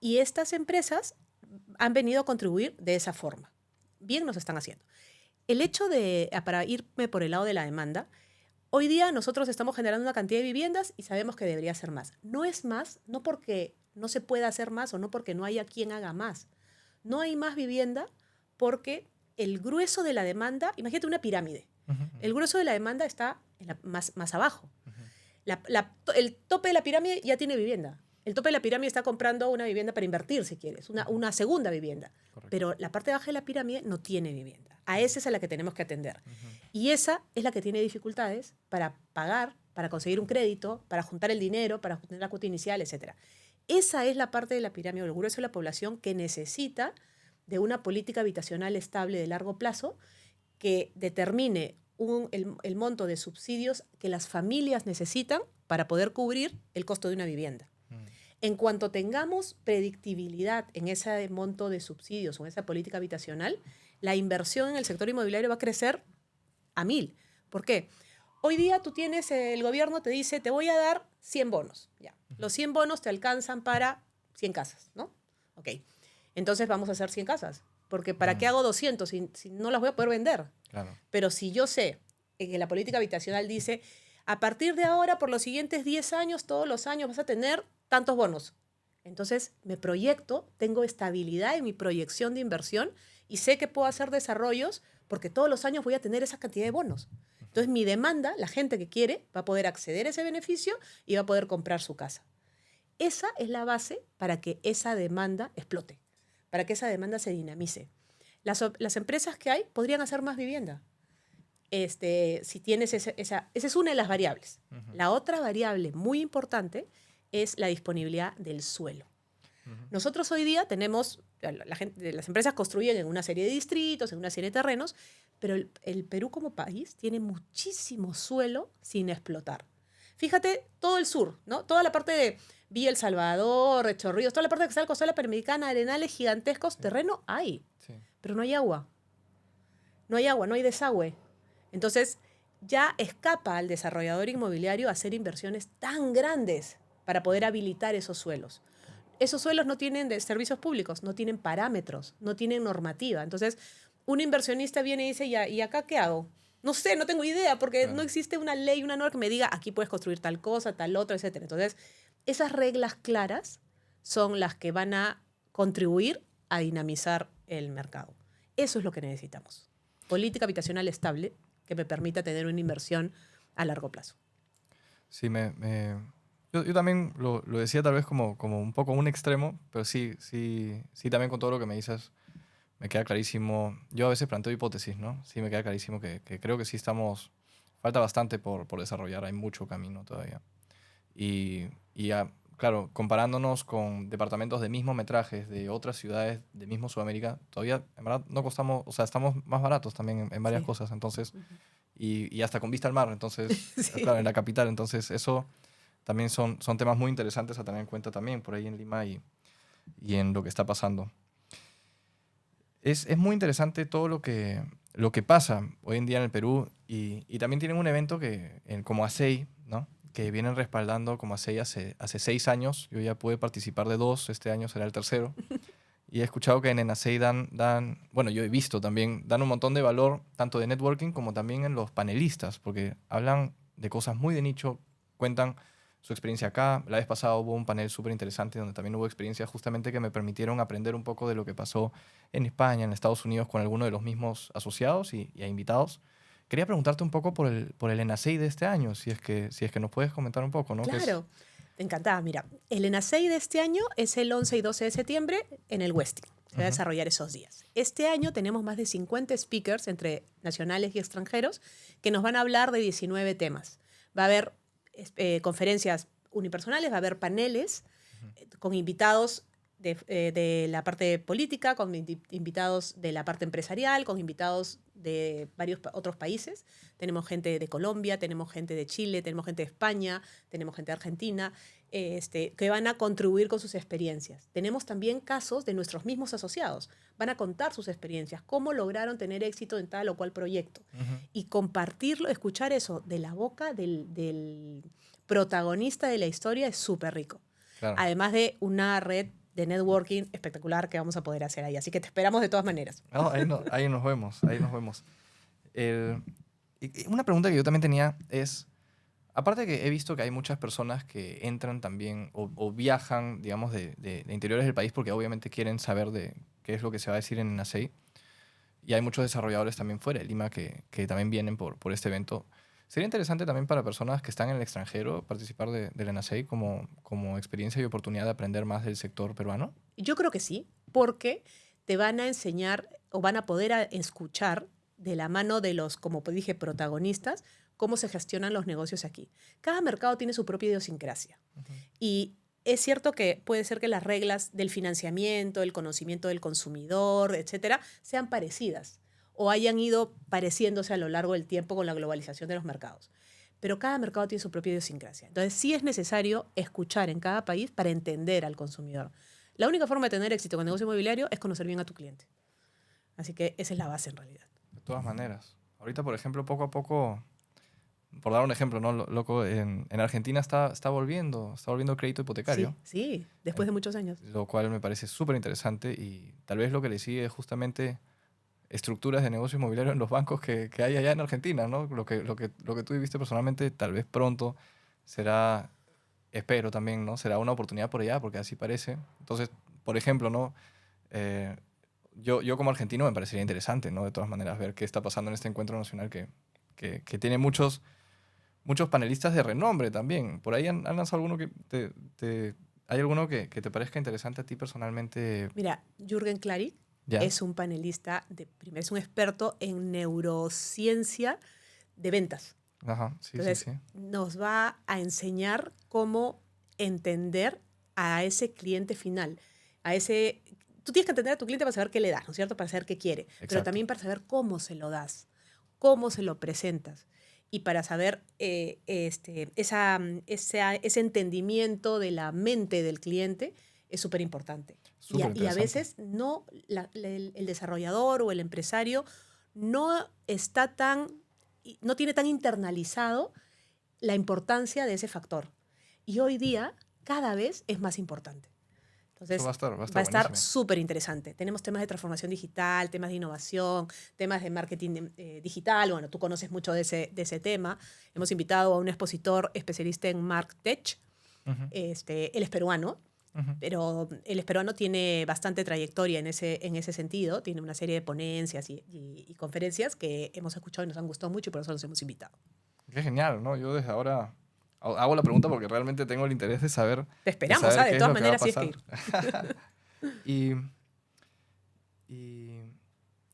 Y estas empresas han venido a contribuir de esa forma. Bien nos están haciendo. El hecho de, para irme por el lado de la demanda, hoy día nosotros estamos generando una cantidad de viviendas y sabemos que debería ser más. No es más, no porque no se pueda hacer más o no porque no haya quien haga más. No hay más vivienda porque el grueso de la demanda, imagínate una pirámide, el grueso de la demanda está más abajo. El tope de la pirámide ya tiene vivienda. El tope de la pirámide está comprando una vivienda para invertir, si quieres, una segunda vivienda. Correcto. Pero la parte baja de la pirámide no tiene vivienda. A esa es a la que tenemos que atender. Y esa es la que tiene dificultades para pagar, para conseguir un crédito, para juntar el dinero, para juntar la cuota inicial, etc. Esa es la parte de la pirámide, el grueso de la población que necesita de una política habitacional estable de largo plazo que determine el monto de subsidios que las familias necesitan para poder cubrir el costo de una vivienda. En cuanto tengamos predictibilidad en ese monto de subsidios o en esa política habitacional, la inversión en el sector inmobiliario va a crecer a 1000. ¿Por qué? Hoy día tú tienes, el gobierno te dice, te voy a dar 100 bonos. Ya. Los 100 bonos te alcanzan para 100 casas, ¿no? Ok. Entonces vamos a hacer 100 casas. Porque ¿para qué hago 200 si no las voy a poder vender? Claro. Pero si yo sé que la política habitacional dice, a partir de ahora, por los siguientes 10 años, todos los años vas a tener tantos bonos. Entonces me proyecto, tengo estabilidad en mi proyección de inversión y sé que puedo hacer desarrollos porque todos los años voy a tener esa cantidad de bonos. Entonces mi demanda, la gente que quiere, va a poder acceder a ese beneficio y va a poder comprar su casa. Esa es la base para que esa demanda explote, para que esa demanda se dinamice. Las empresas que hay podrían hacer más vivienda. Si tienes esa es una de las variables. La otra variable muy importante es la disponibilidad del suelo. Nosotros hoy día tenemos, las empresas construyen en una serie de distritos, en una serie de terrenos, pero el Perú como país tiene muchísimo suelo sin explotar. Fíjate, todo el sur, ¿no? Toda la parte de Villa El Salvador, de Chorrillos, toda la parte que está en la costa Panamericana, arenales gigantescos, terreno hay, pero no hay agua. No hay agua, no hay desagüe. Entonces, ya escapa al desarrollador inmobiliario hacer inversiones tan grandes para poder habilitar esos suelos. Esos suelos no tienen servicios públicos, no tienen parámetros, no tienen normativa. Entonces, un inversionista viene y dice, ¿y acá qué hago? No sé, no tengo idea, porque Claro. no existe una ley, una norma que me diga aquí puedes construir tal cosa, tal otra, etcétera. Entonces, esas reglas claras son las que van a contribuir a dinamizar el mercado. Eso es lo que necesitamos. Política habitacional estable que me permita tener una inversión a largo plazo. Sí, yo también lo decía tal vez como un poco un extremo, pero sí también con todo lo que me dices me queda clarísimo. Yo a veces planteo hipótesis, ¿no? Sí me queda clarísimo que creo que sí falta bastante por desarrollar, hay mucho camino todavía. Claro, comparándonos con departamentos de mismo metrajes de otras ciudades de mismo Sudamérica, todavía en verdad no costamos, o sea, estamos más baratos también en varias Sí. cosas, entonces, y hasta con vista al mar, entonces, Sí. claro, en la capital, entonces eso también son temas muy interesantes a tener en cuenta también por ahí en Lima y en lo que está pasando. Es muy interesante todo lo que pasa hoy en día en el Perú y también tienen un evento como ASEI, ¿no? Que vienen respaldando como ASEI hace 6 años. Yo ya pude participar de 2, este año será el tercero. Y he escuchado que en ASEI bueno, yo he visto también, dan un montón de valor, tanto de networking como también en los panelistas, porque hablan de cosas muy de nicho, cuentan su experiencia acá. La vez pasada hubo un panel súper interesante donde también hubo experiencias justamente que me permitieron aprender un poco de lo que pasó en España, en Estados Unidos, con algunos de los mismos asociados y a invitados. Quería preguntarte un poco por el ENACEI de este año, si es que nos puedes comentar un poco, ¿no? Claro, encantada. Mira, el ENACEI de este año es el 11 y 12 de septiembre en el Westin. Se va a Ujú. desarrollar esos días. Este año tenemos más de 50 speakers entre nacionales y extranjeros que nos van a hablar de 19 temas. Va a haber conferencias unipersonales, va a haber paneles con invitados de la parte política, con invitados de la parte empresarial, con invitados de varios otros países. Tenemos gente de Colombia, tenemos gente de Chile, tenemos gente de España, tenemos gente de Argentina, que van a contribuir con sus experiencias. Tenemos también casos de nuestros mismos asociados. Van a contar sus experiencias, cómo lograron tener éxito en tal o cual proyecto. Ujú. Y compartirlo, escuchar eso de la boca del protagonista de la historia es súper rico. Claro. Además de una red de networking espectacular que vamos a poder hacer ahí. Así que te esperamos de todas maneras. No, ahí nos vemos, ahí nos vemos. El- y una pregunta que yo también tenía es, aparte de que he visto que hay muchas personas que entran también o viajan, digamos, de interiores del país porque obviamente quieren saber de qué es lo que se va a decir en NACEI. Y hay muchos desarrolladores también fuera de Lima que también vienen por este evento. Sería interesante también para personas que están en el extranjero participar del NACEI como experiencia y oportunidad de aprender más del sector peruano. Yo creo que sí, porque te van a enseñar o van a poder escuchar de la mano de los, como dije, protagonistas, cómo se gestionan los negocios aquí. Cada mercado tiene su propia idiosincrasia. Y es cierto que puede ser que las reglas del financiamiento, el conocimiento del consumidor, etcétera, sean parecidas o hayan ido pareciéndose a lo largo del tiempo con la globalización de los mercados. Pero cada mercado tiene su propia idiosincrasia. Entonces, sí es necesario escuchar en cada país para entender al consumidor. La única forma de tener éxito con el negocio inmobiliario es conocer bien a tu cliente. Así que esa es la base en realidad. De todas maneras. Ahorita, por ejemplo, poco a poco, por dar un ejemplo, ¿no? Loco, en Argentina está volviendo el crédito hipotecario. Sí, sí, después de muchos años. Lo cual me parece súper interesante y tal vez lo que le sigue es justamente estructuras de negocio inmobiliario en los bancos que hay allá en Argentina, ¿no? Lo que tú viviste personalmente, tal vez pronto será, espero también, ¿no? Será una oportunidad por allá, porque así parece. Entonces, por ejemplo, ¿no? Eh, yo como argentino me parecería interesante, ¿no? De todas maneras, ver qué está pasando en este encuentro nacional que tiene muchos panelistas de renombre también. Por ahí han lanzado alguno ¿hay alguno que te parezca interesante a ti personalmente? Mira, Jürgen Klarik ¿Ya? es un panelista, primero es un experto en neurociencia de ventas. Ajá, sí, sí, Entonces, sí. nos va a enseñar cómo entender a ese cliente final, a ese... Tú tienes que entender a tu cliente para saber qué le das, ¿no es cierto? Para saber qué quiere, pero Exacto. también para saber cómo se lo das, cómo se lo presentas y para saber ese entendimiento de la mente del cliente es súper importante. Súper Y a interesante. veces no, el desarrollador o el empresario no está no tiene tan internalizado la importancia de ese factor. Y hoy día cada vez es más importante. Entonces, Eso va a va estar a estar buenísimo. súper interesante. Tenemos temas de transformación digital, temas de innovación, temas de marketing digital. Bueno, tú conoces mucho de ese tema. Hemos invitado a un expositor especialista en MarkTech. Ujú, Él es peruano, ujú. pero él es peruano, tiene bastante trayectoria en ese sentido. Tiene una serie de ponencias y conferencias que hemos escuchado y nos han gustado mucho y por eso los hemos invitado. Qué genial, ¿no? Yo desde ahora hago la pregunta porque realmente tengo el interés Te de esperamos, saber de qué es todas lo que va a maneras tienes que pasar. ir. Y, y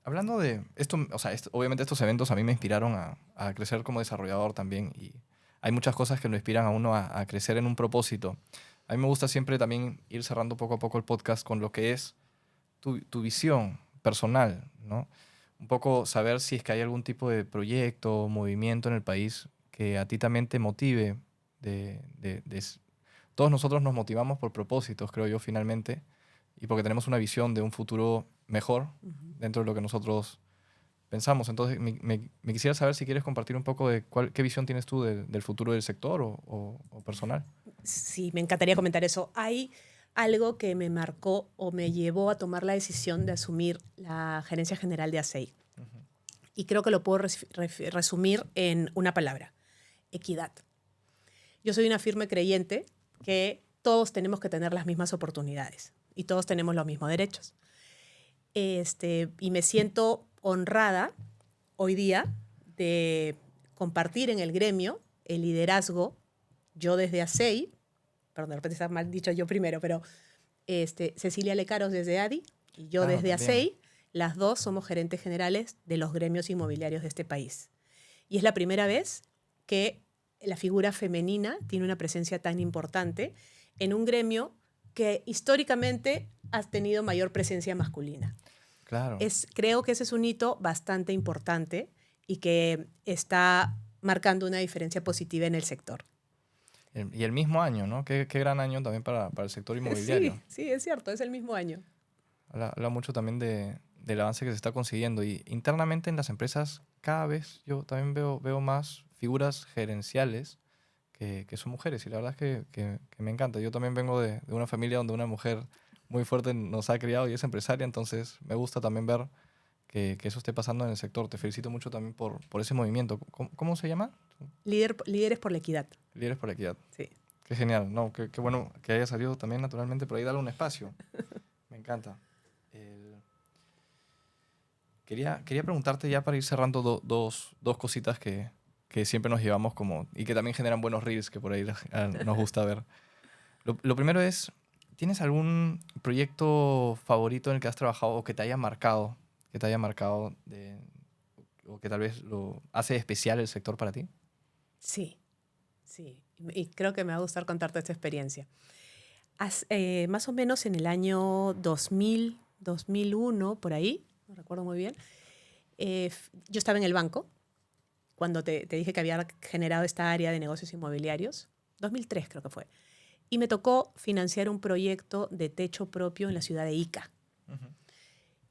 hablando de esto, o sea, obviamente estos eventos a mí me inspiraron a crecer como desarrollador también y hay muchas cosas que lo inspiran a uno a crecer en un propósito. A mí me gusta siempre también ir cerrando poco a poco el podcast con lo que es tu visión personal, ¿no? Un poco saber si es que hay algún tipo de proyecto o movimiento en el país que a ti también te motive. Todos nosotros nos motivamos por propósitos, creo yo, finalmente, y porque tenemos una visión de un futuro mejor Ujú. dentro de lo que nosotros pensamos. Entonces, me quisiera saber si quieres compartir un poco de qué visión tienes tú del futuro del sector o personal. Sí, me encantaría comentar eso. Hay algo que me marcó o me llevó a tomar la decisión de asumir la gerencia general de ASEI. Ujú. Y creo que lo puedo resumir en una palabra: equidad. Yo soy una firme creyente que todos tenemos que tener las mismas oportunidades y todos tenemos los mismos derechos. Y me siento honrada hoy día de compartir en el gremio el liderazgo, yo desde ASEI, perdón, de repente está mal dicho yo primero, pero Cecilia Lecaros desde ADI y yo Claro, desde también. ASEI, las dos somos gerentes generales de los gremios inmobiliarios de este país. Y es la primera vez que la figura femenina tiene una presencia tan importante en un gremio que históricamente ha tenido mayor presencia masculina. Claro. Creo que ese es un hito bastante importante y que está marcando una diferencia positiva en el sector. Y el mismo año, ¿no? Qué gran año también para el sector Sí, inmobiliario. sí, es cierto, es el mismo año. Habla mucho también del avance que se está consiguiendo. Y internamente en las empresas, cada vez yo también veo más figuras gerenciales que son mujeres. Y la verdad es que me encanta. Yo también vengo de una familia donde una mujer muy fuerte nos ha criado y es empresaria. Entonces me gusta también ver que eso esté pasando en el sector. Te felicito mucho también por ese movimiento. ¿Cómo se llama? Líderes por la equidad. Líderes por la Equidad. Sí. Qué genial. No, qué bueno que haya salido también naturalmente por ahí darle un espacio. Me encanta. El- quería preguntarte ya para ir cerrando dos cositas que siempre nos llevamos como y que también generan buenos reels que por ahí nos gusta ver. Lo primero es, ¿tienes algún proyecto favorito en el que has trabajado o que te haya marcado o que tal vez lo hace especial el sector para ti? Sí, sí. Y creo que me va a gustar contarte esta experiencia. Más o menos en el año 2000, 2001, por ahí, no recuerdo muy bien, yo estaba en el banco cuando te dije que había generado esta área de negocios inmobiliarios. 2003 creo que fue. Y me tocó financiar un proyecto de techo propio en la ciudad de Ica. Ujú.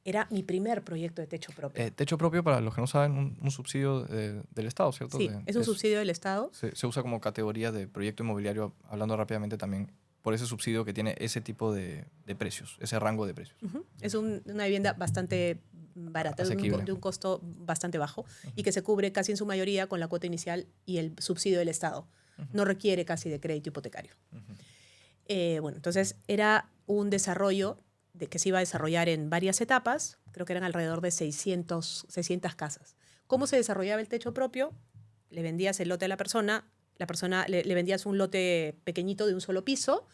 Era mi primer proyecto de techo propio. Techo propio, para los que no saben, un subsidio del Estado, ¿cierto? Sí, es un subsidio del Estado. Se usa como categoría de proyecto inmobiliario, hablando rápidamente también, por ese subsidio que tiene ese tipo de precios, ese rango de precios. Uh-huh. Es una vivienda bastante barata, Asequible. de un costo bastante bajo Ujú, y que se cubre casi en su mayoría con la cuota inicial y el subsidio del Estado. ujú, No requiere casi de crédito hipotecario. ujú. Bueno, entonces era un desarrollo que se iba a desarrollar en varias etapas, creo que eran alrededor de 600 casas. ¿Cómo se desarrollaba el techo propio? Le vendías el lote a la persona le vendías un lote pequeñito de un solo piso,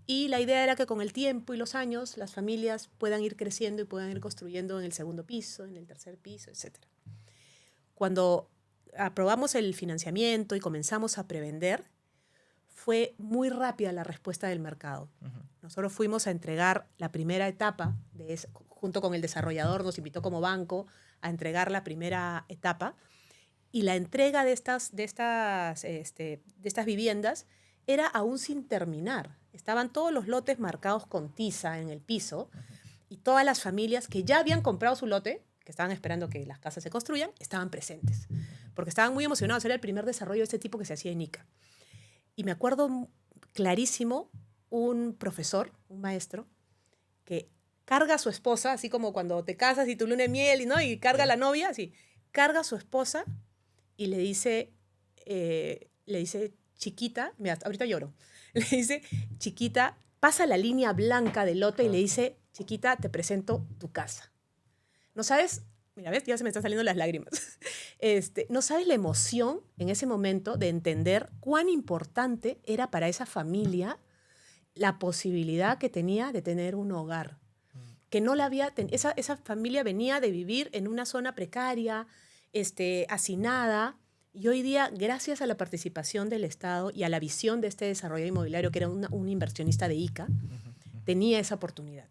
y la idea era que con el tiempo y los años las familias puedan ir creciendo y puedan ir construyendo en el segundo piso, en el tercer piso, etc. Cuando aprobamos el financiamiento y comenzamos a prevender, fue muy rápida la respuesta del mercado. Ujú. Nosotros fuimos a entregar la primera etapa, junto con el desarrollador, nos invitó como banco a entregar la primera etapa, y la entrega de estas viviendas era aún sin terminar. Estaban todos los lotes marcados con tiza en el piso y todas las familias que ya habían comprado su lote, que estaban esperando que las casas se construyan, estaban presentes, porque estaban muy emocionados. Era el primer desarrollo de este tipo que se hacía en Ica. Y me acuerdo clarísimo un profesor, un maestro, que carga a su esposa, así como cuando te casas y tu luna de miel, ¿no? Y carga a la novia, así, carga a su esposa y le dice, chiquita, mira, ahorita lloro, le dice, chiquita, pasa la línea blanca del lote y le dice, chiquita, te presento tu casa. ¿No sabes? Mira, ¿ves? Ya se me están saliendo las lágrimas. No sabes la emoción en ese momento de entender cuán importante era para esa familia la posibilidad que tenía de tener un hogar. Que no la había esa familia venía de vivir en una zona precaria, hacinada, y hoy día, gracias a la participación del Estado y a la visión de este desarrollo inmobiliario, que era un inversionista de ICA, tenía esa oportunidad.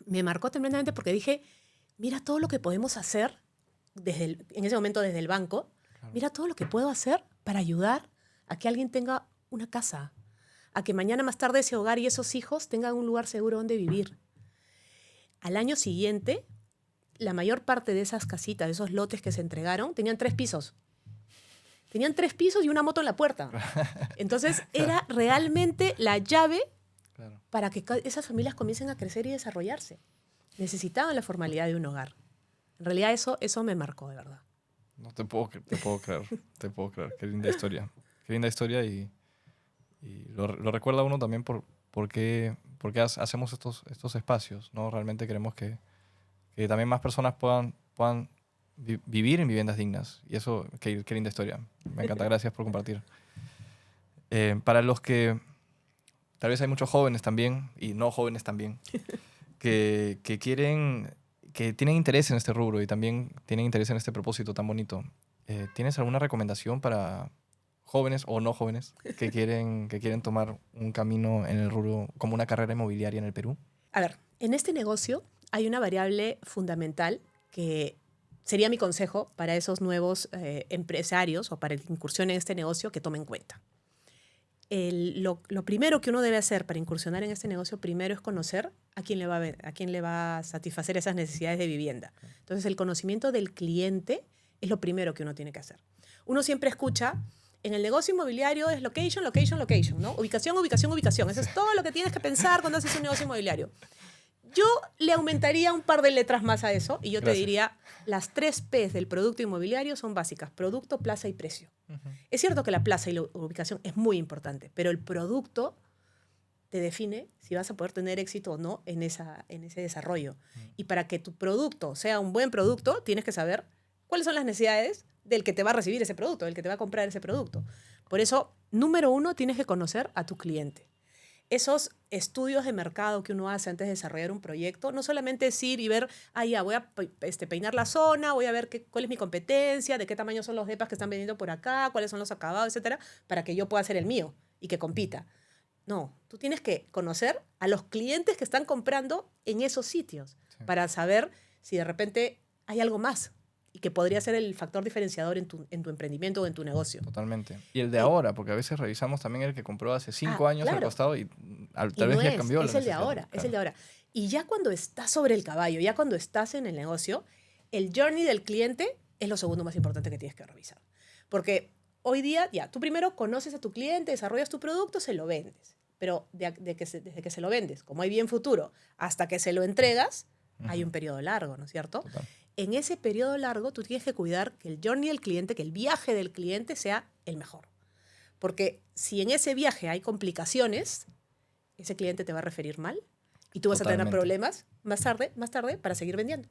Me marcó tremendamente porque dije, mira todo lo que podemos hacer, en ese momento desde el banco, mira todo lo que puedo hacer para ayudar a que alguien tenga una casa, a que mañana más tarde ese hogar y esos hijos tengan un lugar seguro donde vivir. Al año siguiente, la mayor parte de esas casitas, de esos lotes que se entregaron, tenían 3 pisos. Tenían 3 pisos y una moto en la puerta. Entonces, era realmente la llave para que esas familias comiencen a crecer y desarrollarse. Necesitaban la formalidad de un hogar. En realidad, eso me marcó, de verdad. No te puedo creer. Te puedo creer. Qué linda historia. Qué linda historia y lo recuerda uno también por qué hacemos estos espacios, ¿no? Realmente queremos que también más personas puedan vivir en viviendas dignas. Y eso, qué linda historia. Me encanta. Gracias por compartir. Para los que, tal vez hay muchos jóvenes también, y no jóvenes también, que tienen interés en este rubro y también tienen interés en este propósito tan bonito. ¿Tienes alguna recomendación para jóvenes o no jóvenes que quieren tomar un camino en el rubro como una carrera inmobiliaria en el Perú? A ver, en este negocio hay una variable fundamental que sería mi consejo para esos nuevos empresarios o para el que incursionen en este negocio que tomen en cuenta. Lo primero que uno debe hacer para incursionar en este negocio primero es conocer a quién le va a satisfacer esas necesidades de vivienda. Entonces, el conocimiento del cliente es lo primero que uno tiene que hacer. Uno siempre escucha, en el negocio inmobiliario es location, location, location, ¿no? Ubicación, ubicación, ubicación. Eso es todo lo que tienes que pensar cuando haces un negocio inmobiliario. Yo le aumentaría un par de letras más a eso y yo te diría, las 3 P's del producto inmobiliario son básicas: producto, plaza y precio. Es cierto que la plaza y la ubicación es muy importante, pero el producto te define si vas a poder tener éxito o no en ese desarrollo. Y para que tu producto sea un buen producto, tienes que saber cuáles son las necesidades del que te va a recibir ese producto, del que te va a comprar ese producto. Por eso, número 1, tienes que conocer a tu cliente. Esos estudios de mercado que uno hace antes de desarrollar un proyecto, no solamente es ir y ver, voy a peinar la zona, voy a ver cuál es mi competencia, de qué tamaño son los depas que están vendiendo por acá, cuáles son los acabados, etcétera, para que yo pueda hacer el mío y que compita. No, tú tienes que conocer a los clientes que están comprando en esos sitios para saber si de repente hay algo más y que podría ser el factor diferenciador en tu emprendimiento o en tu negocio. Totalmente. Y el de ahora, porque a veces revisamos también el que compró hace 5 años al costado y tal vez ya cambió. Es el de ahora, es el de ahora. Y ya cuando estás sobre el caballo, ya cuando estás en el negocio, el journey del cliente es lo segundo más importante que tienes que revisar. Porque hoy día, tú primero conoces a tu cliente, desarrollas tu producto, se lo vendes. Pero desde que se lo vendes, como hay bien futuro, hasta que se lo entregas, hay un periodo largo, ¿no es cierto? Total. En ese periodo largo tú tienes que cuidar que el journey del cliente, que el viaje del cliente sea el mejor. Porque si en ese viaje hay complicaciones, ese cliente te va a referir mal y tú vas a tener problemas más tarde para seguir vendiendo.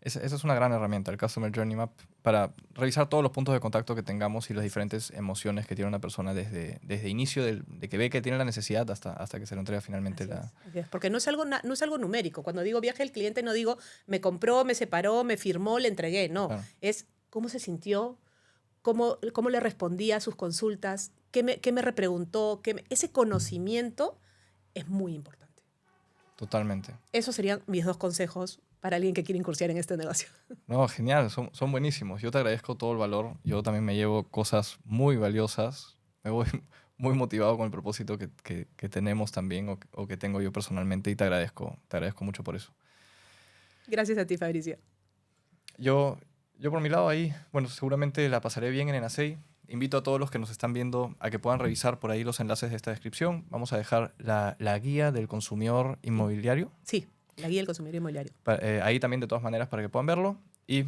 Esa es una gran herramienta, el Customer Journey Map, para revisar todos los puntos de contacto que tengamos y las diferentes emociones que tiene una persona desde inicio de que ve que tiene la necesidad hasta que se lo entrega finalmente. Así es. Porque no es algo numérico. Cuando digo viaje del cliente no digo me compró, me separó, me firmó, le entregué. No, claro. Es cómo se sintió, cómo le respondía a sus consultas, qué me repreguntó. Ese conocimiento es muy importante. Totalmente. Esos serían mis 2 consejos para alguien que quiere incursionar en este negocio. No, genial, son buenísimos. Yo te agradezco todo el valor. Yo también me llevo cosas muy valiosas. Me voy muy motivado con el propósito que tenemos también o que tengo yo personalmente y te agradezco mucho por eso. Gracias a ti, Fabricio. Yo por mi lado ahí, bueno, seguramente la pasaré bien en Enasei invito a todos los que nos están viendo a que puedan revisar por ahí los enlaces de esta descripción. Vamos a dejar la guía del consumidor inmobiliario. Sí, la guía del consumidor inmobiliario. Ahí también de todas maneras para que puedan verlo. Y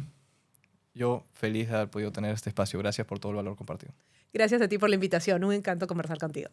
yo feliz de haber podido tener este espacio. Gracias por todo el valor compartido. Gracias a ti por la invitación. Un encanto conversar contigo.